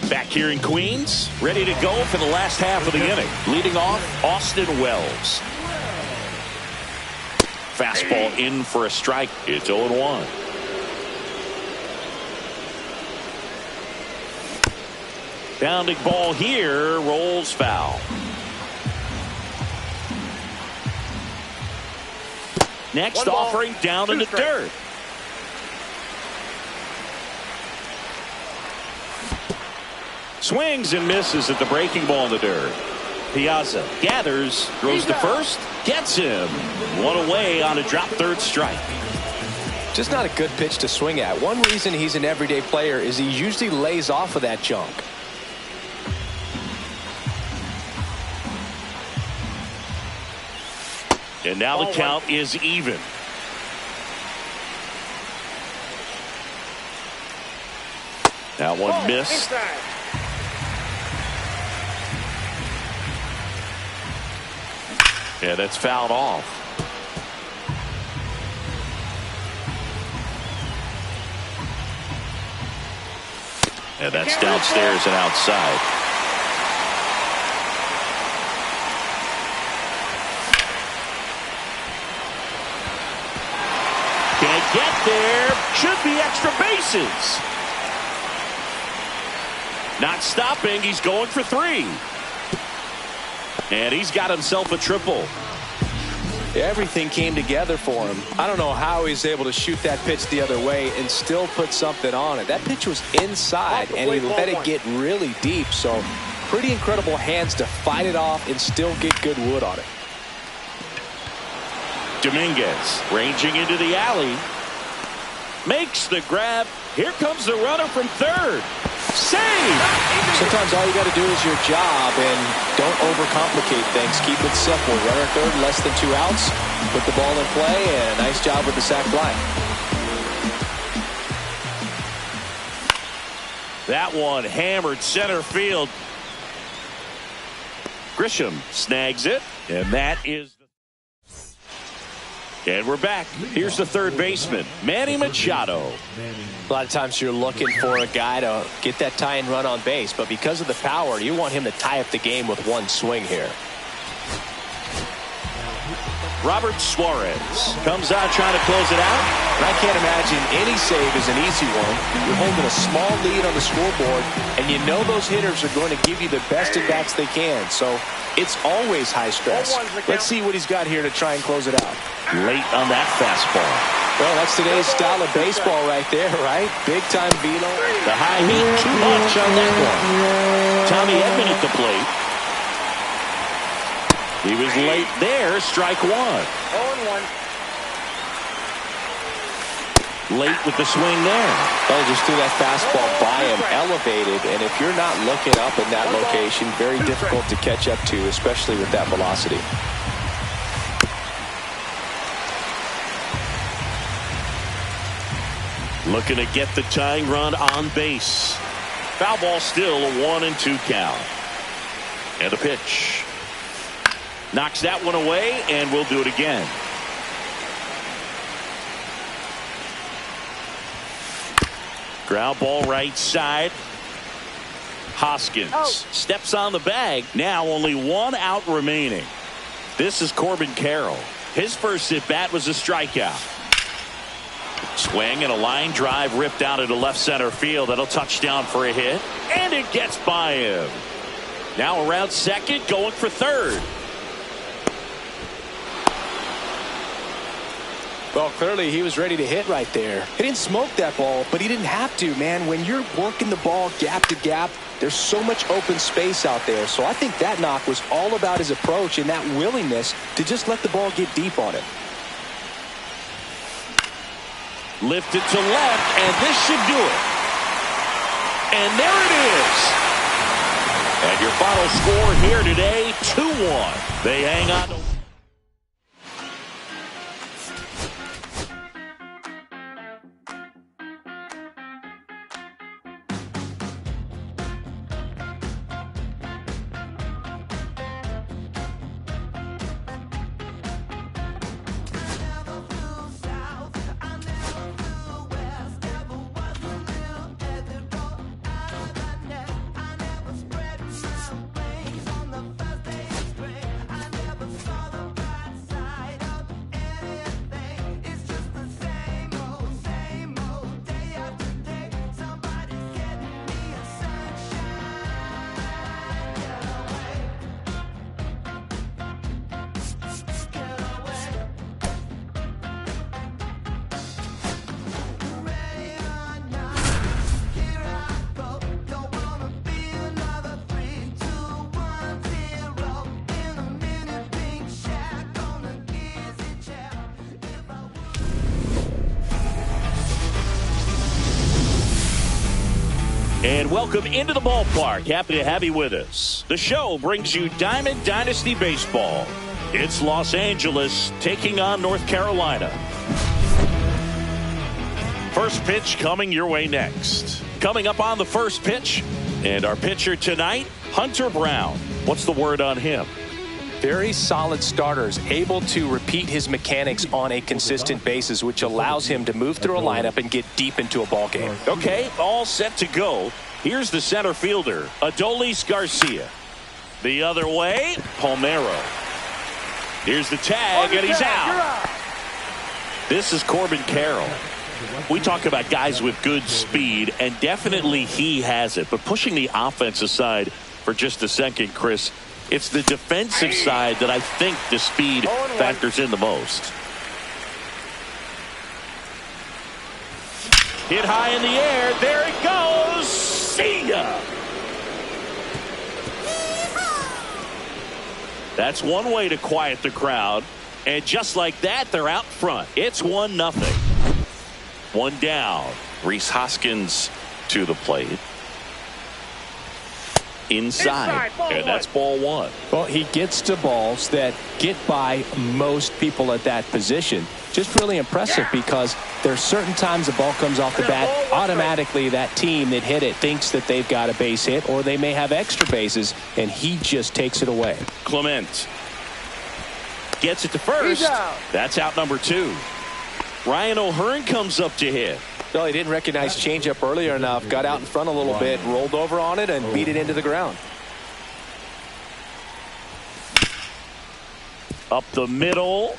Back here in Queens, ready to go for the last half of the inning. Leading off, Austin Wells. Fastball in for a strike. It's 0-1. Bounding ball here, rolls foul. Next offering down in the dirt. Swings and misses at the breaking ball in the dirt. Piazza gathers, throws to first, gets him. One away on a drop third strike. Just not a good pitch to swing at. One reason he's an everyday player is he usually lays off of that junk. And now the count is even. That one missed. Yeah, that's fouled off. And that's downstairs and outside. Can't get there. Should be extra bases. Not stopping. He's going for 3. And he's got himself a triple. Everything came together for him. I don't know how he's able to shoot that pitch the other way and still put something on it. That pitch was inside, and he let it get really deep. So pretty incredible hands to fight it off and still get good wood on it. Dominguez ranging into the alley. Makes the grab. Here comes the runner from third. Save! Sometimes all you got to do is your job and don't overcomplicate things. Keep it simple. Runner third, less than 2 outs. Put the ball in play, and a nice job with the sac fly. That one hammered center field. Grisham snags it, and that is... And we're back. Here's the third baseman, Manny Machado. A lot of times you're looking for a guy to get that tie-in run on base, but because of the power, you want him to tie up the game with one swing here. Robert Suarez comes out trying to close it out. And I can't imagine any save is an easy one. You're holding a small lead on the scoreboard, and you know those hitters are going to give you the best at-bats they can. So it's always high stress. Let's see what he's got here to try and close it out. Late on that fastball. Well, that's today's style of baseball right there, right? Big-time velo. The high heat, too much on that one. Tommy Edman at the plate. He was late there, strike 1. 0-1. Late with the swing there. Oh, just threw that fastball by him, elevated, and if you're not looking up in that location, very difficult to catch up to, especially with that velocity. Looking to get the tying run on base. Foul ball still, a 1-2 count. And a pitch. Knocks that one away, and we'll do it again. Ground ball right side. Hoskins steps on the bag. Now only 1 out remaining. This is Corbin Carroll. His first at bat was a strikeout. Swing and a line drive ripped out into left center field. That'll touchdown for a hit. And it gets by him. Now around second, going for third. Well, clearly he was ready to hit right there. He didn't smoke that ball, but he didn't have to, man. When you're working the ball gap to gap, there's so much open space out there. So I think that knock was all about his approach and that willingness to just let the ball get deep on it. Lifted to left, and this should do it. And there it is. And your final score here today, 2-1. They hang on to... And welcome into the ballpark. Happy to have you with us. The show brings you Diamond Dynasty Baseball. It's Los Angeles taking on North Carolina. First pitch coming your way next. Coming up on the first pitch, and our pitcher tonight, Hunter Brown. What's the word on him? Very solid starters, able to repeat his mechanics on a consistent basis, which allows him to move through a lineup and get deep into a ball game. Okay, all set to go. Here's the center fielder, Adolis Garcia. The other way, Palmeiro. Here's the tag, and he's out. This is Corbin Carroll. We talk about guys with good speed, and definitely he has it. But pushing the offense aside for just a second, Chris, it's the defensive side that I think the speed factors in the most. Hit high in the air. There it goes. See ya. That's one way to quiet the crowd. And just like that, they're out front. It's 1-0. One down. Rhys Hoskins to the plate. Inside. And that's ball one. Well, he gets to balls that get by most people at that position. Just really impressive because there's certain times the ball comes off the bat, automatically that team that hit it thinks that they've got a base hit or they may have extra bases, and he just takes it away. Clement gets it to first. That's out number 2. Ryan O'Hearn comes up to hit. Well, he didn't recognize changeup earlier enough, got out in front a little bit, rolled over on it, and beat it into the ground. Up the middle.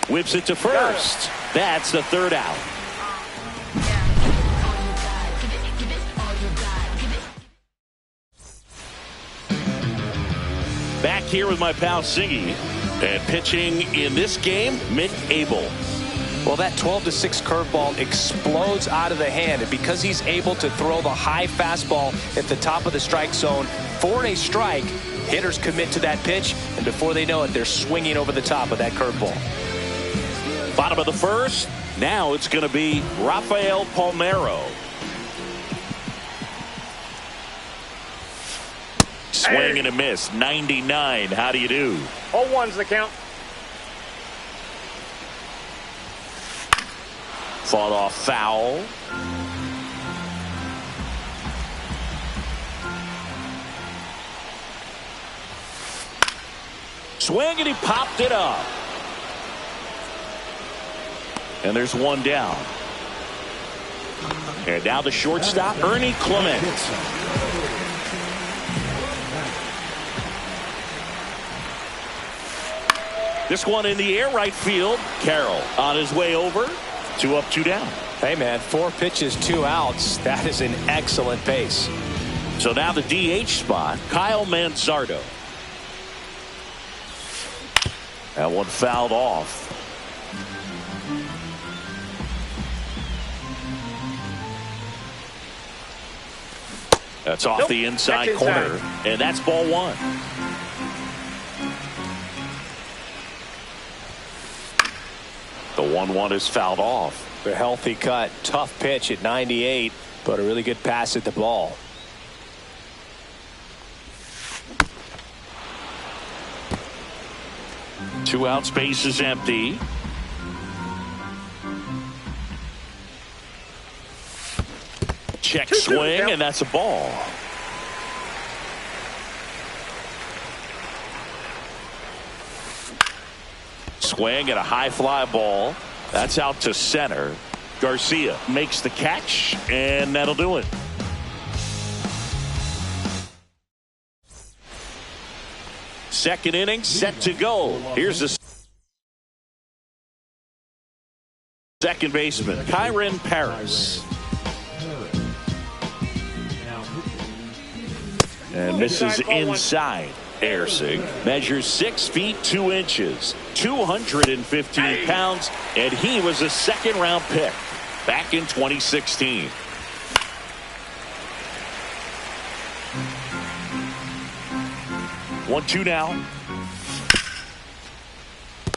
Whips it to first. That's the third out. Back here with my pal Singy. And pitching in this game, Mick Abel. Well, that 12-6 curveball explodes out of the hand, and because he's able to throw the high fastball at the top of the strike zone for a strike, hitters commit to that pitch, and before they know it, they're swinging over the top of that curveball. Bottom of the first. Now it's going to be Rafael Palmeiro. Swing and a miss. 99. How do you do? 0-1's the count. Fought off foul. Swing and he popped it up. And there's one down. And now the shortstop, Ernie Clement. This one in the air, right field. Carroll on his way over. 2 up, 2 down. Hey, man, 4 pitches, 2 outs. That is an excellent pace. So now the DH spot, Kyle Manzardo. That one fouled off. That's off the inside corner, and that's ball one. The 1-1 is fouled off. A healthy cut, tough pitch at 98, but a really good pass at the ball. Two out, space is empty. Check swing, and that's a ball. Swing and a high fly ball. That's out to center. Garcia makes the catch, and that'll do it. Second inning set to go. Here's the second baseman, Kyren Paris. And misses inside. Ersig measures 6 feet 2 inches, 215 pounds, and he was a second-round pick back in 2016. One, two now.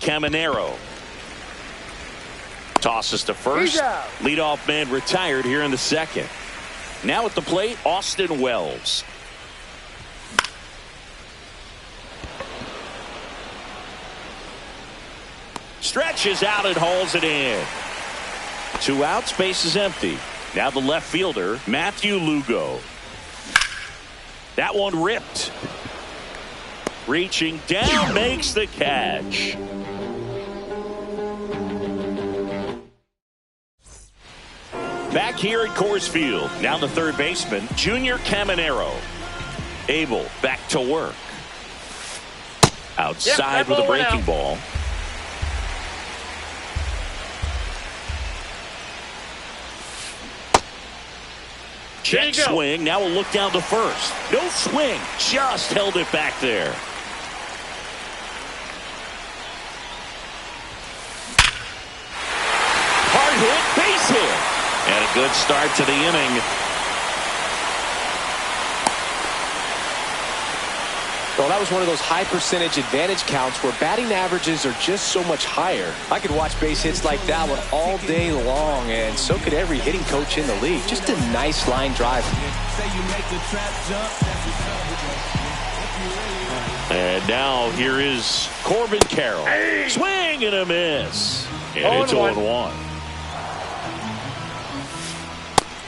Caminero tosses to first. Leadoff man retired here in the second. Now at the plate, Austin Wells. Stretches out and hauls it in. 2 outs, base is empty. Now the left fielder, Matthew Lugo. That one ripped. Reaching down, makes the catch. Back here at Coors Field, now the third baseman, Junior Caminero. Abel back to work. Outside with a breaking ball. Check swing. Now we'll look down to first. No swing. Just held it back there. Hard hit. Base hit. And a good start to the inning. Well, that was one of those high percentage advantage counts where batting averages are just so much higher. I could watch base hits like that one all day long, and so could every hitting coach in the league. Just a nice line drive. And now here is Corbin Carroll. Hey. Swing and a miss. And it's 0-1.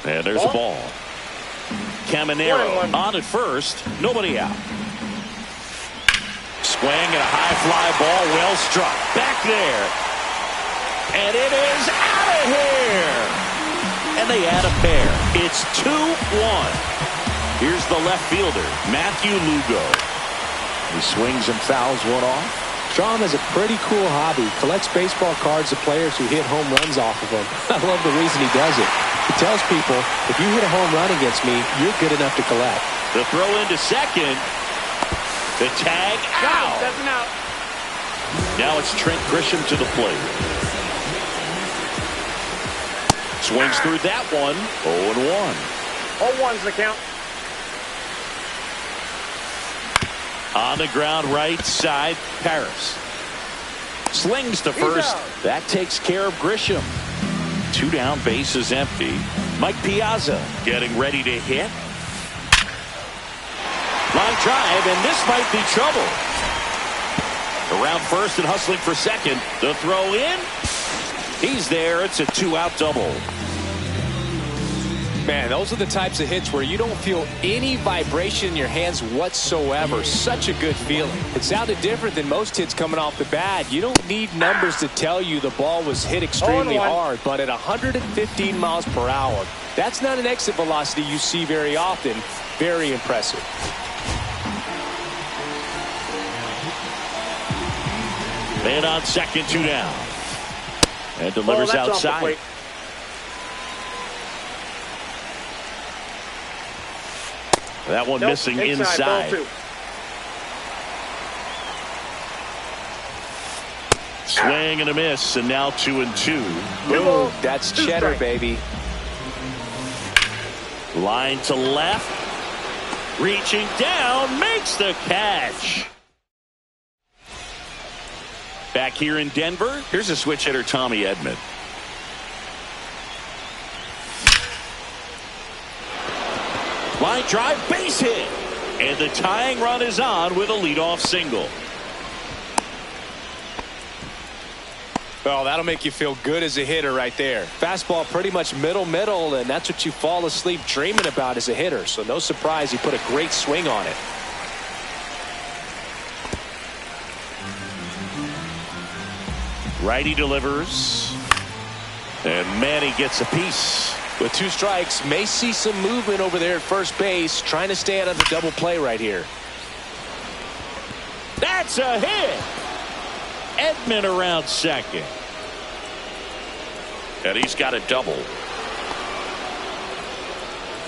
And there's a ball. Caminero on at first. Nobody out. Swing and a high fly ball, well struck. Back there. And it is out of here. And they add a pair. It's 2-1. Here's the left fielder, Matthew Lugo. He swings and fouls one off. Strom has a pretty cool hobby. Collects baseball cards of players who hit home runs off of him. I love the reason he does it. He tells people, if you hit a home run against me, you're good enough to collect. The throw into second. The tag out. Now it's Trent Grisham to the plate. Swings through that one. 0-1. 0-1's the count. On the ground right side, Paris. Slings to first. That takes care of Grisham. 2 down, bases empty. Mike Piazza getting ready to hit. Line drive, and this might be trouble. Around first and hustling for second. The throw in. He's there. It's a 2-out double. Man, those are the types of hits where you don't feel any vibration in your hands whatsoever. Such a good feeling. It sounded different than most hits coming off the bat. You don't need numbers to tell you the ball was hit extremely hard, but at 115 miles per hour, that's not an exit velocity you see very often. Very impressive. Man on second, 2 down. And delivers outside. That one missing inside. Swing and a miss, and now 2-2. Boom, that's cheddar, baby. Line to left. Reaching down, makes the catch. Back here in Denver, here's a switch hitter, Tommy Edman. Line drive, base hit. And the tying run is on with a leadoff single. Well, that'll make you feel good as a hitter right there. Fastball pretty much middle, and that's what you fall asleep dreaming about as a hitter. So no surprise he put a great swing on it. Righty delivers. And Manny gets a piece. With 2 strikes, may see some movement over there at first base, trying to stay out of the double play right here. That's a hit. Edman around second. And he's got a double.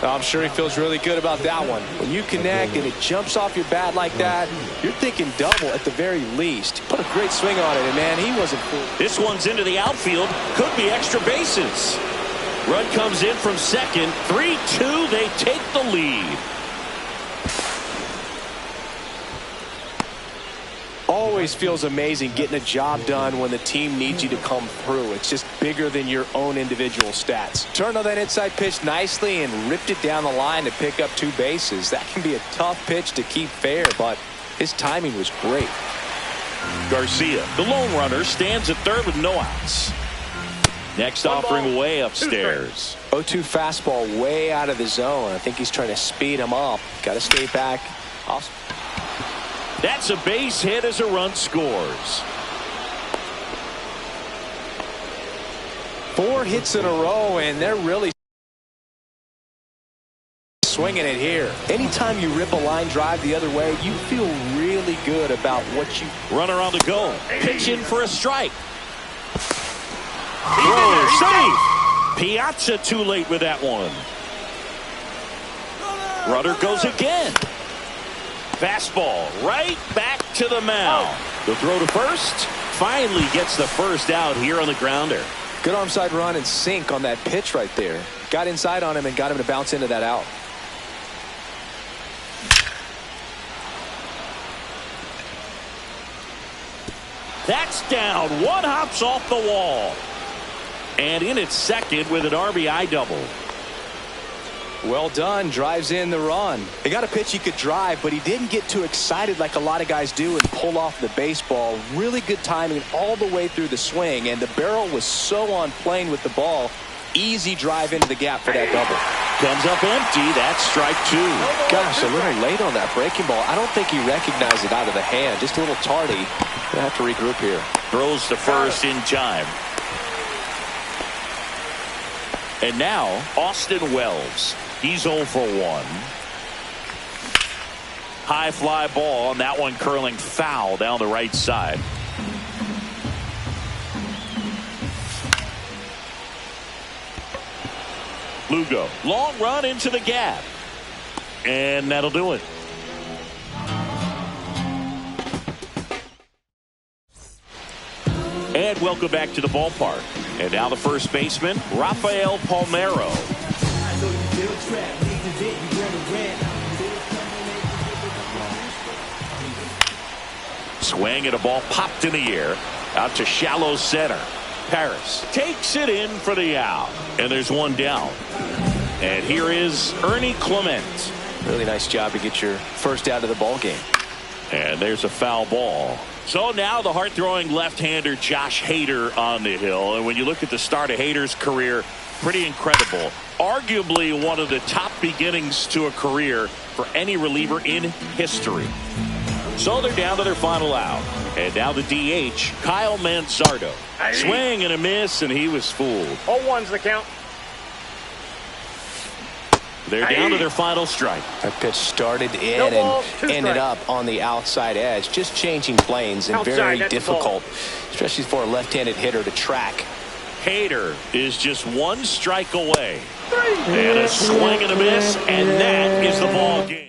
I'm sure he feels really good about that one. When you connect and it jumps off your bat like that, you're thinking double at the very least. Put a great swing on it, and man, he wasn't fooled. This one's into the outfield. Could be extra bases. Run comes in from second. 3-2. They take the lead. Always feels amazing getting a job done when the team needs you to come through. It's just bigger than your own individual stats. Turned on that inside pitch nicely and ripped it down the line to pick up 2 bases. That can be a tough pitch to keep fair, but his timing was great. Garcia, the lone runner, stands at third with no outs. Next offering way upstairs. 0-2 fastball way out of the zone. I think he's trying to speed him up. Got to stay back. That's a base hit as a run scores. 4 hits in a row, and they're really swinging it here. Anytime you rip a line drive the other way, you feel really good about what you... Runner on the go. Pitch in for a strike. Throw safe. Piazza too late with that one. Runner goes again. Fastball right back to the mound. The throw to first. Finally gets the first out here on the grounder. Good arm side run and sink on that pitch right there. Got inside on him and got him to bounce into that out. That's down. One hops off the wall. And in at second with an RBI double. Well done. Drives in the run. He got a pitch he could drive, but he didn't get too excited like a lot of guys do and pull off the baseball. Really good timing all the way through the swing, and the barrel was so on plane with the ball. Easy drive into the gap for that double. Comes up empty. That's strike two. Gosh, a little late on that breaking ball. I don't think he recognized it out of the hand. Just a little tardy. Gonna have to regroup here. Throws to first in time. And now, Austin Wells. He's 0 for 1. High fly ball, and that one curling foul down the right side. Lugo, long run into the gap. And that'll do it. And welcome back to the ballpark. And now the first baseman, Rafael Palmeiro. Swing and a ball popped in the air out to shallow center. Paris takes it in for the out, and there's one down. And here is Ernie Clement. Really nice job to get your first out of the ball game. And there's a foul ball. So now the hard-throwing left-hander Josh Hader on the hill. And when you look at the start of Hader's career, pretty incredible. Arguably one of the top beginnings to a career for any reliever in history. So they're down to their final out. And now the DH, Kyle Manzardo. Swing and a miss, and he was fooled. 0-1's the count. They're down to their final strike. That pitch started in and ended up on the outside edge. Just changing planes and very difficult, especially for a left-handed hitter to track. Hader is just one strike away. And a swing and a miss, and that is the ball game.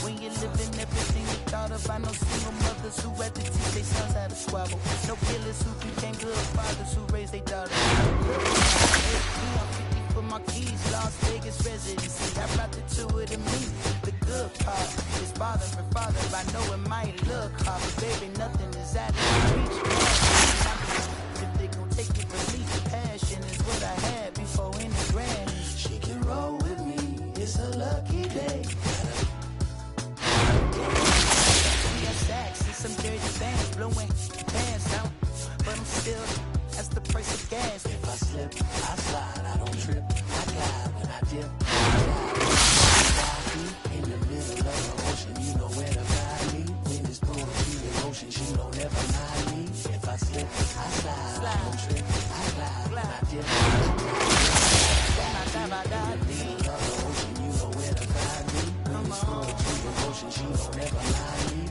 When you're living everything you thought father by no single mothers who rather teach their sons how to squabble. No killers who became good fathers who raised their daughters. I'm 50 for my keys, Las Vegas residency. I brought the two of them me. The good part is bothering father. I know it might look hard, but baby, nothing is out of reach. If they gon' take it from me, passion is what I had before in the grand. She can roll with me, it's a lucky day. We got sacks and some dirty bands, blowing pants out, but I'm still, that's the price of gas. If I slip, I slide, I don't trip, I glide when I dip. In the middle of the ocean, you know where to find me. When it's poetry in motion, she don't ever mind me. If I slip, I slide, I don't trip, I glide when I dip. In the middle of the ocean, you know where to find me. When it's poetry in motion, she don't ever mind me.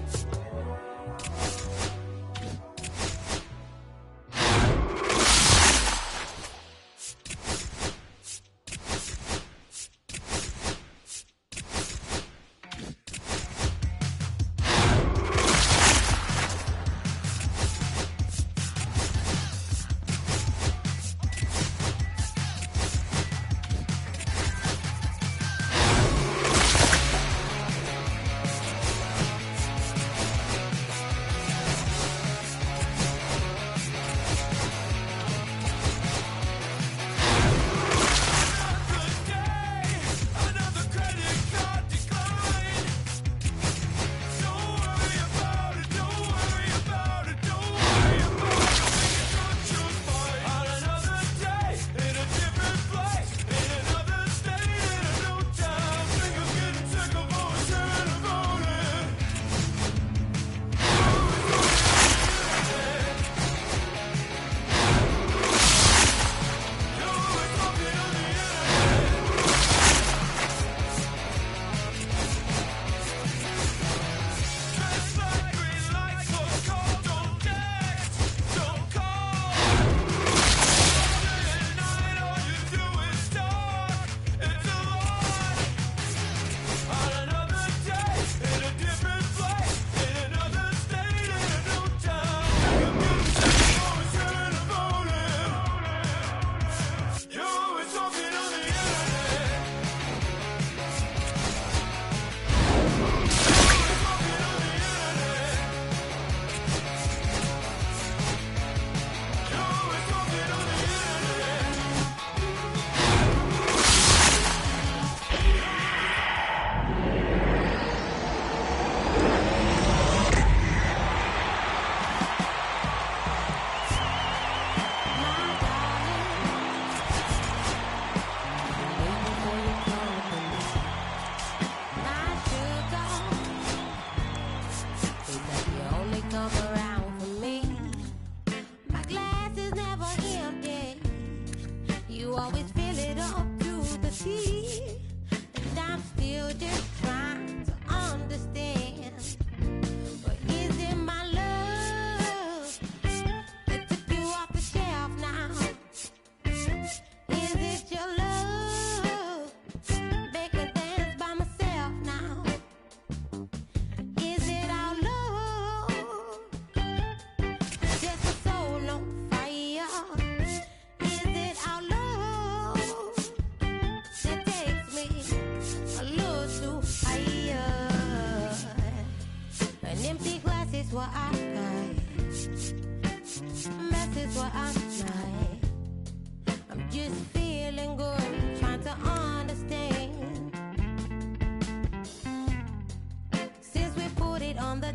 What I like, mess is what I like. I'm just feeling good, trying to understand. Since we put it on the